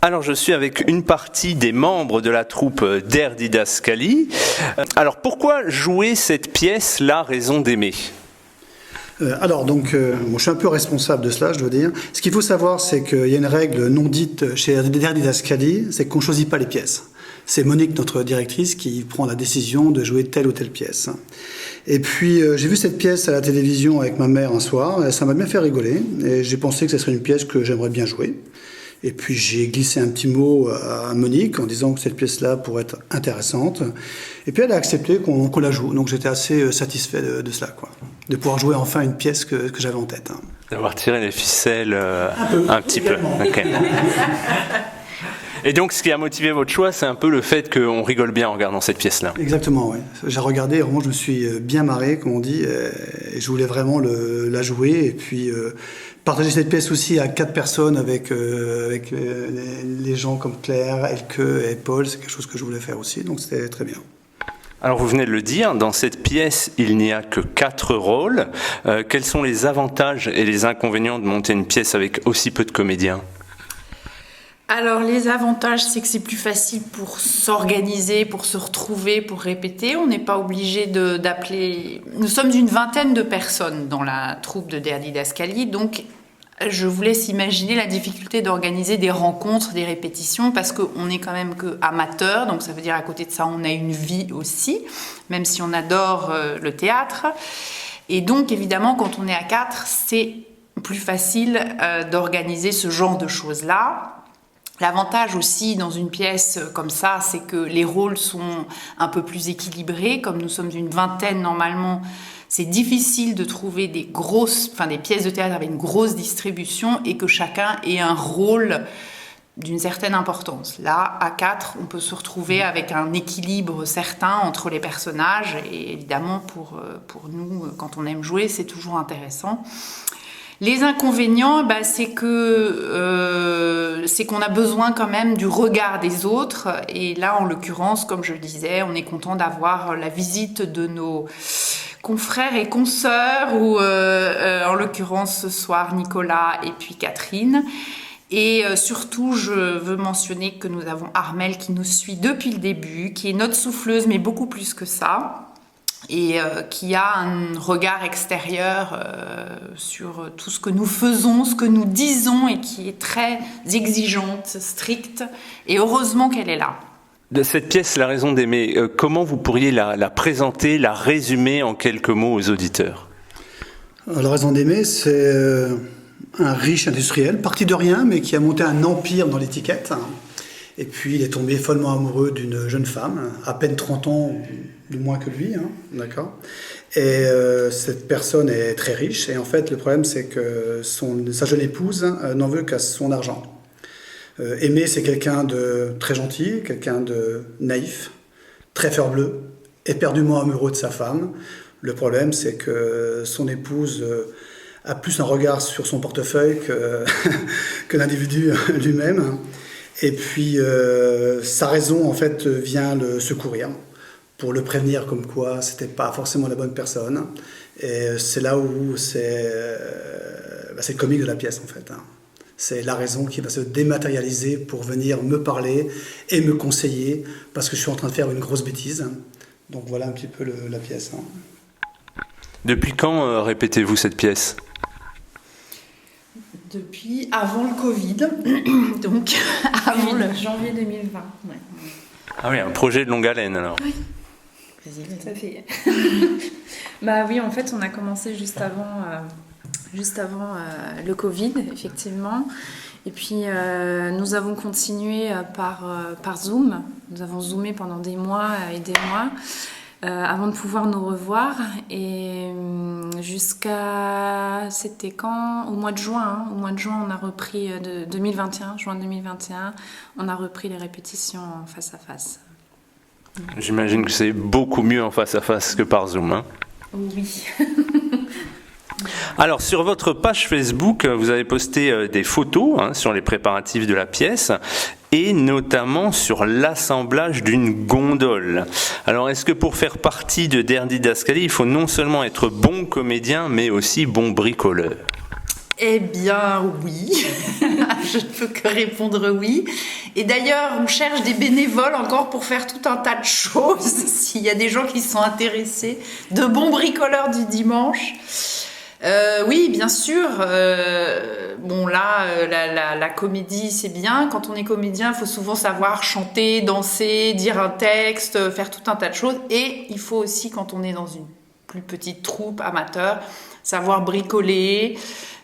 Alors je suis avec une partie des membres de la troupe Der Didascali. Alors pourquoi jouer cette pièce, La raison d'aimer ? Moi, je suis un peu responsable de cela, je dois dire. Ce qu'il faut savoir, c'est qu'il y a une règle non dite chez Der Didascali, c'est qu'on ne choisit pas les pièces. C'est Monique, notre directrice, qui prend la décision de jouer telle ou telle pièce. Et puis, j'ai vu cette pièce à la télévision avec ma mère un soir, et ça m'a bien fait rigoler, et j'ai pensé que ce serait une pièce que j'aimerais bien jouer. Et puis, j'ai glissé un petit mot à Monique en disant que cette pièce-là pourrait être intéressante. Et puis, elle a accepté qu'on la joue. Donc, j'étais assez satisfait de cela, quoi. De pouvoir jouer enfin une pièce que j'avais en tête. D'avoir tiré les ficelles un petit peu. Okay. Et donc, ce qui a motivé votre choix, c'est un peu le fait qu'on rigole bien en regardant cette pièce-là. Exactement, oui. J'ai regardé, vraiment, je me suis bien marré, comme on dit, et je voulais vraiment la jouer. Et puis, partager cette pièce aussi à 4 personnes avec les gens comme Claire, Elke et Paul, c'est quelque chose que je voulais faire aussi, donc c'était très bien. Alors vous venez de le dire, dans cette pièce, il n'y a que 4 rôles. Quels sont les avantages et les inconvénients de monter une pièce avec aussi peu de comédiens ? Alors les avantages, c'est que c'est plus facile pour s'organiser, pour se retrouver, pour répéter. On n'est pas obligé d'appeler... Nous sommes une 20aine de personnes dans la troupe de Der Didascali, donc je vous laisse imaginer la difficulté d'organiser des rencontres, des répétitions, parce qu'on n'est quand même que amateurs, donc ça veut dire à côté de ça, on a une vie aussi, même si on adore le théâtre. Et donc évidemment, quand on est à 4, c'est plus facile d'organiser ce genre de choses-là. L'avantage aussi dans une pièce comme ça, c'est que les rôles sont un peu plus équilibrés. Comme nous sommes une 20aine normalement, c'est difficile de trouver des pièces de théâtre avec une grosse distribution et que chacun ait un rôle d'une certaine importance. Là, à 4, on peut se retrouver avec un équilibre certain entre les personnages et évidemment pour nous, quand on aime jouer, c'est toujours intéressant. Les inconvénients, c'est qu'on a besoin quand même du regard des autres. Et là, en l'occurrence, comme je le disais, on est content d'avoir la visite de nos confrères et consoeurs, ou en l'occurrence ce soir Nicolas et puis Catherine. Et surtout, je veux mentionner que nous avons Armelle qui nous suit depuis le début, qui est notre souffleuse, mais beaucoup plus que ça. Et qui a un regard extérieur sur tout ce que nous faisons, ce que nous disons, et qui est très exigeante, stricte, et heureusement qu'elle est là. De cette pièce, La raison d'aimer, comment vous pourriez la présenter, la résumer en quelques mots aux auditeurs ? La raison d'aimer, c'est un riche industriel, parti de rien, mais qui a monté un empire dans l'étiquette. Et puis, il est tombé follement amoureux d'une jeune femme, à peine 30 ans de moins que lui, d'accord. Et cette personne est très riche. Et en fait, le problème, c'est que sa jeune épouse n'en veut qu'à son argent. Aimé, c'est quelqu'un de très gentil, quelqu'un de naïf, très fleur bleue, éperdument amoureux de sa femme. Le problème, c'est que son épouse a plus un regard sur son portefeuille que l'individu lui-même. Et puis, sa raison, en fait, vient le secourir pour le prévenir comme quoi c'était pas forcément la bonne personne. Et c'est là où c'est le comique de la pièce, en fait. C'est la raison qui va se dématérialiser pour venir me parler et me conseiller parce que je suis en train de faire une grosse bêtise. Donc voilà un petit peu la pièce. Depuis quand répétez-vous cette pièce ? Depuis avant le Covid, donc avant le janvier 2020. Ouais. Ah oui, un projet de longue haleine alors. Oui. Ça fait. Oui, en fait, on a commencé juste avant le Covid, effectivement. Et puis, nous avons continué par Zoom. Nous avons zoomé pendant des mois et des mois avant de pouvoir nous revoir. Et c'était quand ? Au mois de juin. Au mois de juin, on a repris, juin 2021, on a repris les répétitions en face à face. J'imagine que c'est beaucoup mieux en face à face que par Zoom. Oui. Alors, sur votre page Facebook, vous avez posté des photos sur les préparatifs de la pièce et notamment sur l'assemblage d'une gondole. Alors, est-ce que pour faire partie de Der Didascali, il faut non seulement être bon comédien, mais aussi bon bricoleur ? Eh bien, oui. Je ne peux que répondre oui. Et d'ailleurs, on cherche des bénévoles encore pour faire tout un tas de choses, s'il y a des gens qui sont intéressés, de bons bricoleurs du dimanche. Oui, bien sûr. Bon, là, la comédie, c'est bien. Quand on est comédien, il faut souvent savoir chanter, danser, dire un texte, faire tout un tas de choses. Et il faut aussi, quand on est dans une plus petite troupe amateur, savoir bricoler.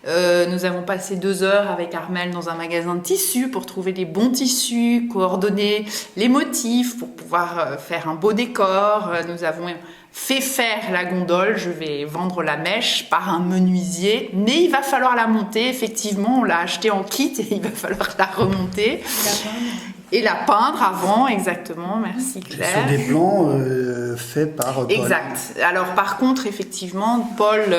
Nous avons passé 2 heures avec Armelle dans un magasin de tissus pour trouver les bons tissus, coordonner les motifs pour pouvoir faire un beau décor. Nous avons fait faire la gondole, je vais vendre la mèche, par un menuisier, mais il va falloir la monter, effectivement, on l'a achetée en kit et il va falloir la remonter. Et la peindre avant, exactement, merci Claire. Sur des plans faits par Paul. Exact. Alors par contre, effectivement, Paul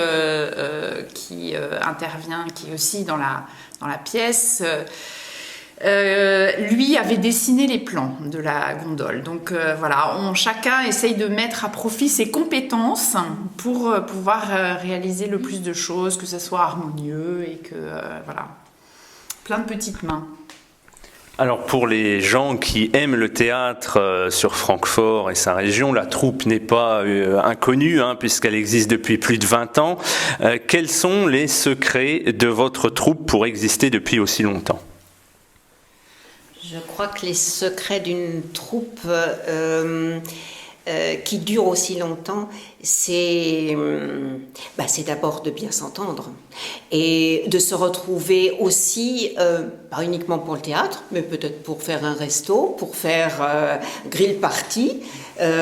qui intervient, qui est aussi dans la pièce, lui avait dessiné les plans de la gondole. Donc voilà, chacun essaye de mettre à profit ses compétences pour pouvoir réaliser le plus de choses, que ça soit harmonieux et que voilà, plein de petites mains. Alors pour les gens qui aiment le théâtre sur Francfort et sa région, la troupe n'est pas inconnue puisqu'elle existe depuis plus de 20 ans. Quels sont les secrets de votre troupe pour exister depuis aussi longtemps ? Je crois que les secrets d'une troupe qui dure aussi longtemps, c'est d'abord de bien s'entendre et de se retrouver aussi, pas uniquement pour le théâtre, mais peut-être pour faire un resto, pour faire grill party.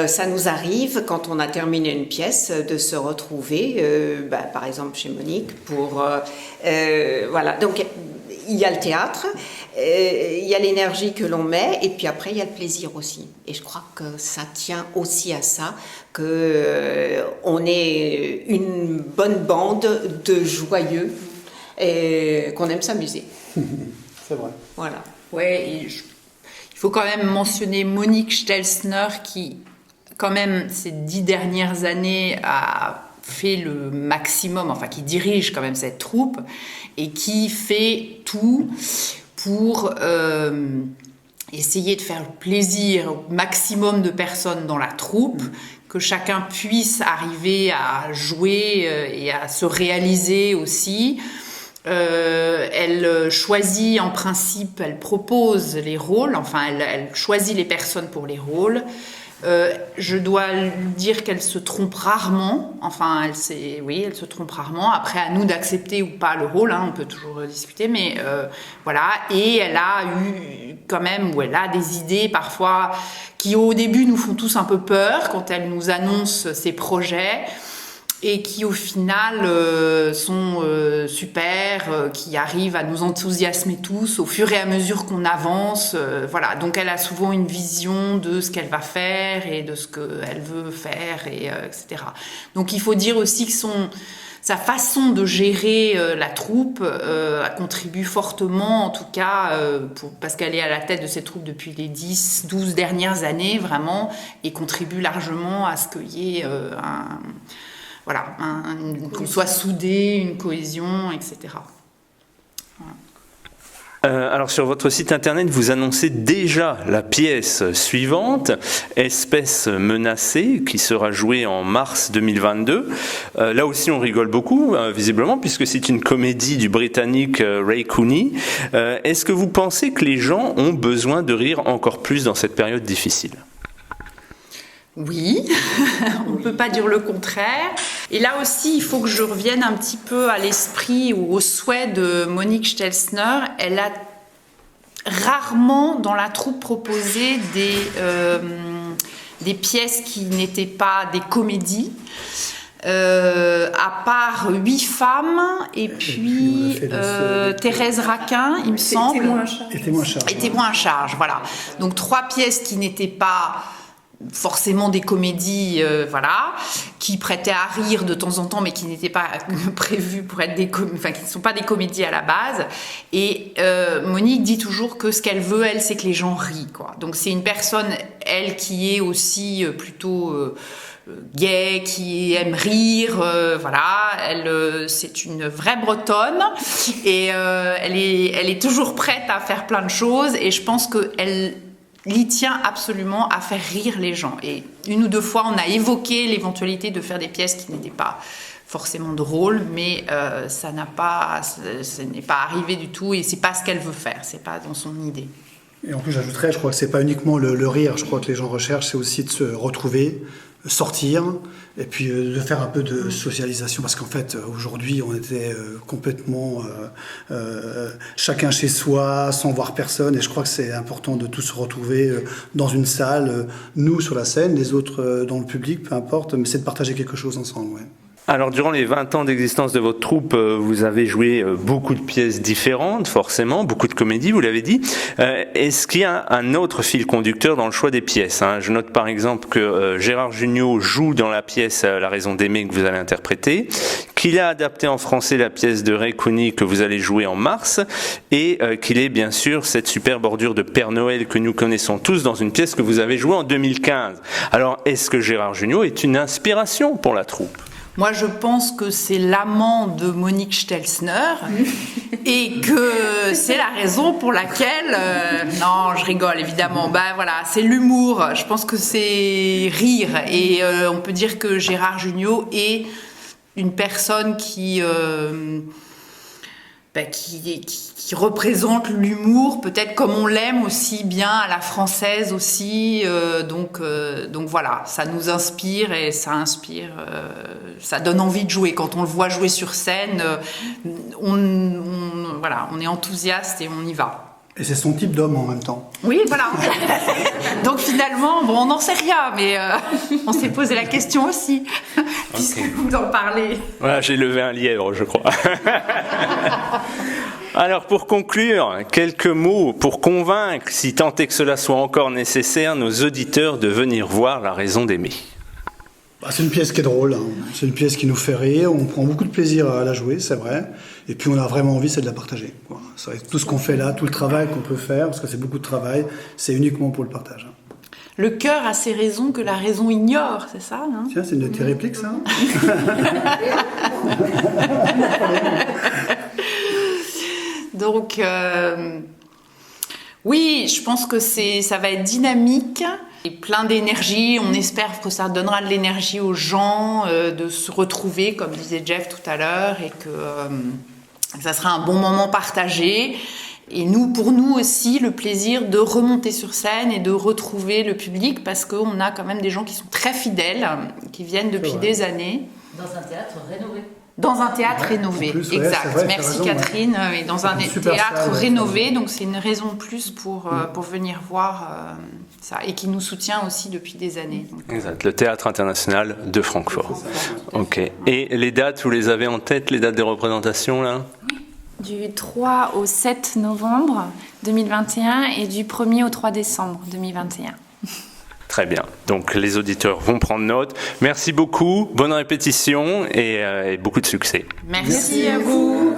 Ça nous arrive, quand on a terminé une pièce, de se retrouver, par exemple chez Monique, pour... voilà, donc il y a le théâtre, il y a l'énergie que l'on met, et puis après il y a le plaisir aussi. Et je crois que ça tient aussi à ça, qu'on est une bonne bande de joyeux et qu'on aime s'amuser. C'est vrai. Voilà. Ouais, il faut quand même mentionner Monique Stelzner qui, quand même, ces 10 dernières années, a fait le maximum, enfin qui dirige quand même cette troupe et qui fait tout pour essayer de faire plaisir au maximum de personnes dans la troupe, que chacun puisse arriver à jouer et à se réaliser aussi. Elle choisit en principe, elle propose les rôles, enfin elle choisit les personnes pour les rôles. Je dois dire qu'elle se trompe rarement, enfin elle se trompe rarement, après à nous d'accepter ou pas le rôle, on peut toujours discuter, mais voilà, et elle a eu quand même, ou elle a des idées parfois qui au début nous font tous un peu peur quand elle nous annonce ses projets, et qui au final sont super, qui arrivent à nous enthousiasmer tous au fur et à mesure qu'on avance. Voilà, donc elle a souvent une vision de ce qu'elle va faire et de ce qu'elle veut faire, et, etc. Donc il faut dire aussi que sa façon de gérer la troupe contribue fortement, en tout cas, parce qu'elle est à la tête de cette troupe depuis les 10-12 dernières années, vraiment, et contribue largement à ce qu'il y ait qu'on soit soudés, une cohésion, etc. Voilà. Alors sur votre site internet, vous annoncez déjà la pièce suivante, Espèce menacée, qui sera jouée en mars 2022. Là aussi, on rigole beaucoup, visiblement, puisque c'est une comédie du Britannique Ray Cooney. Est-ce que vous pensez que les gens ont besoin de rire encore plus dans cette période difficile ? Oui, on ne peut pas dire le contraire. Et là aussi, il faut que je revienne un petit peu à l'esprit ou au souhait de Monique Stelzner. Elle a rarement dans la troupe proposé des pièces qui n'étaient pas des comédies. À part 8 femmes et puis Thérèse Raquin, il me semble. Témoin à charge, voilà. Donc 3 pièces qui n'étaient pas forcément des comédies, qui prêtaient à rire de temps en temps, mais qui n'étaient pas prévues pour être qui ne sont pas des comédies à la base. Et Monique dit toujours que ce qu'elle veut, elle, c'est que les gens rient, quoi. Donc c'est une personne, elle, qui est aussi plutôt gaie, qui aime rire, voilà. C'est une vraie Bretonne et elle est toujours prête à faire plein de choses et je pense qu'elle y tient absolument à faire rire les gens. Et une ou deux fois, on a évoqué l'éventualité de faire des pièces qui n'étaient pas forcément drôles, mais ce n'est pas arrivé du tout et c'est pas ce qu'elle veut faire, c'est pas dans son idée. Et en plus, j'ajouterais, je crois que c'est pas uniquement le rire, je crois que les gens recherchent, c'est aussi de se retrouver, sortir, et puis de faire un peu de socialisation, parce qu'en fait, aujourd'hui, on était complètement chacun chez soi, sans voir personne, et je crois que c'est important de tous se retrouver dans une salle, nous sur la scène, les autres dans le public, peu importe, mais c'est de partager quelque chose ensemble, ouais. Alors, durant les 20 ans d'existence de votre troupe, vous avez joué beaucoup de pièces différentes, forcément, beaucoup de comédies, vous l'avez dit. Est-ce qu'il y a un autre fil conducteur dans le choix des pièces, hein? Je note par exemple que Gérard Jugnot joue dans la pièce La raison d'aimer que vous allez interpréter, qu'il a adapté en français la pièce de Ray Cooney que vous allez jouer en mars, et qu'il est bien sûr cette super bordure de Père Noël que nous connaissons tous dans une pièce que vous avez jouée en 2015. Alors, est-ce que Gérard Jugnot est une inspiration pour la troupe ? Moi, je pense que c'est l'amant de Monique Stelzner et que c'est la raison pour laquelle... non, je rigole, évidemment. Ben voilà, c'est l'humour. Je pense que c'est rire. Et on peut dire que Gérard Jugnot est une personne qui représente l'humour, peut-être comme on l'aime aussi bien à la française aussi. Donc voilà, ça nous inspire et ça inspire, ça donne envie de jouer. Quand on le voit jouer sur scène, on est enthousiaste et on y va. Et c'est son type d'homme en même temps. Oui, voilà. Donc finalement, on n'en sait rien, mais on s'est posé la question aussi, puisque vous en parlez. Voilà, j'ai levé un lièvre, je crois. Alors, pour conclure, quelques mots pour convaincre, si tant est que cela soit encore nécessaire, nos auditeurs de venir voir La raison d'aimer. C'est une pièce qui est drôle, hein. C'est une pièce qui nous fait rire, on prend beaucoup de plaisir à la jouer, c'est vrai, et puis on a vraiment envie, c'est de la partager, quoi. C'est vrai, tout ce qu'on fait là, tout le travail qu'on peut faire, parce que c'est beaucoup de travail, c'est uniquement pour le partage. Le cœur a ses raisons que la raison ignore, c'est ça, hein ? Tiens, c'est une de tes répliques, ça. Donc, oui, je pense que ça va être dynamique et plein d'énergie. On espère que ça donnera de l'énergie aux gens de se retrouver, comme disait Jeff tout à l'heure, et que ça sera un bon moment partagé. Et pour nous aussi, le plaisir de remonter sur scène et de retrouver le public, parce qu'on a quand même des gens qui sont très fidèles, qui viennent depuis des années. Dans un théâtre rénové. Dans un théâtre rénové, plus, exact. Vrai, merci Catherine. Et dans un théâtre rénové, donc c'est une raison de plus pour venir voir ça, et qui nous soutient aussi depuis des années. Donc, exact, le Théâtre International de Francfort. Ok. Et les dates, vous les avez en tête, les dates des représentations là ? Du 3 au 7 novembre 2021 et du 1er au 3 décembre 2021. Très bien. Donc les auditeurs vont prendre note. Merci beaucoup, bonne répétition et beaucoup de succès. Merci à vous.